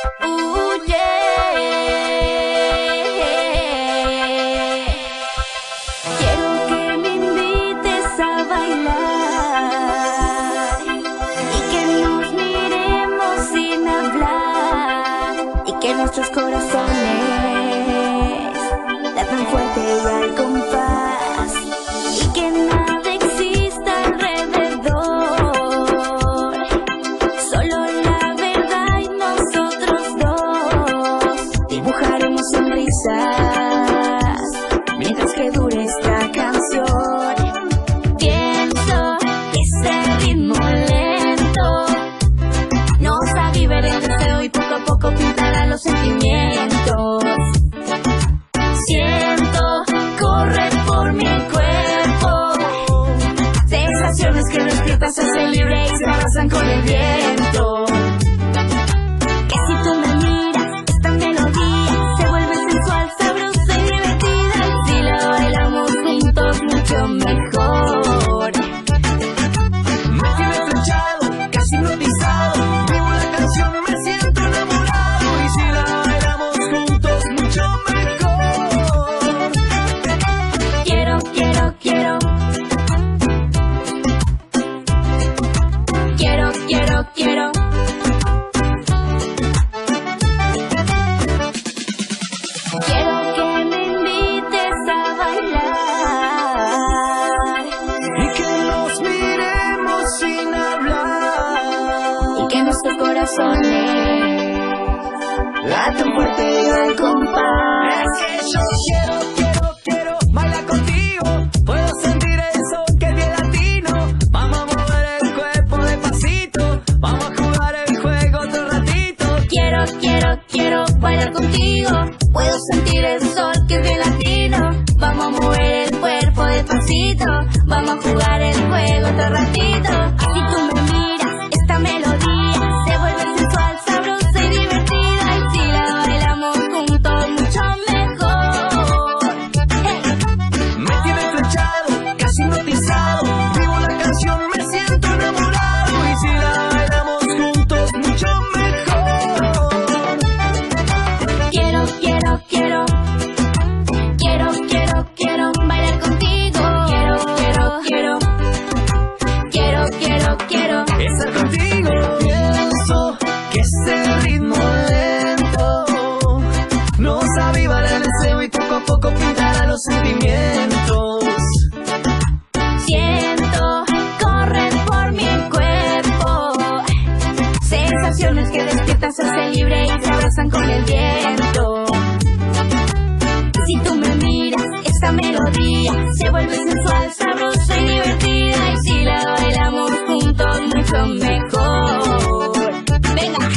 Yeah. Quiero que me invites a bailar y que nos miremos sin hablar y que nuestros corazones latan fuerte y al compás y que nada exista alrededor, solo la verdad y nosotros dos dibujaremos sonrisas mientras que dure esta canción. Pienso que ese ritmo lento nos aviva el deseo y poco a poco pintará los sentimientos. Siento correr por mi cuerpo sensaciones que despiertan, se hacen libre y se abrazan con el viento. Que si tú me miras, esta melodía se vuelve sensual, sabrosa y divertida, y si la bailamos juntos mucho mejor. Me tienes flechado, casi hipnotizado, vivo la canción, me siento enamorado, y si la bailamos juntos mucho mejor. Quiero, quiero, quiero. Quiero, quiero, quiero. Quiero que me invites a bailar Y que nos miremos sin hablar, y que nuestros corazones latan fuerte y al compás. es que yo quiero bailar contigo, puedo sentir eso que es bien latino, vamos a mover el cuerpo despacito, vamos a jugar el juego otro ratito. Quiero, quiero, quiero bailar contigo, puedo sentir el sol que es bien latino, vamos a mover el cuerpo despacito, vamos a jugar el juego otro ratito. Si tú me miras, esta melodía se vuelve sensual, sabrosa y divertida, y si la bailamos juntos mucho mejor. Hey. Me tienes flechado, casi hipnotizado, vivo la canción, me siento enamorado, y si la bailamos juntos mucho mejor. Quiero, quiero, quiero. Quiero, quiero, quiero bailar contigo. Quiero, quiero, quiero. Quiero, quiero, quiero. Estar contigo, pienso que ese ritmo lento nos avivará el deseo y poco a poco pintará los sentimientos. Siento correr por mi cuerpo sensaciones que despiertan, se hacen libre y se abrazan con el viento. Si tú me miras, esta melodía se vuelve sensual, sabrosa y divertida, y si la bailamos juntos mucho mejor. Venga.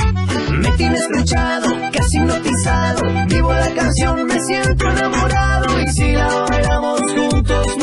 Me tienes flechado, casi hipnotizado, vivo la canción, me siento enamorado, y si la bailamos juntos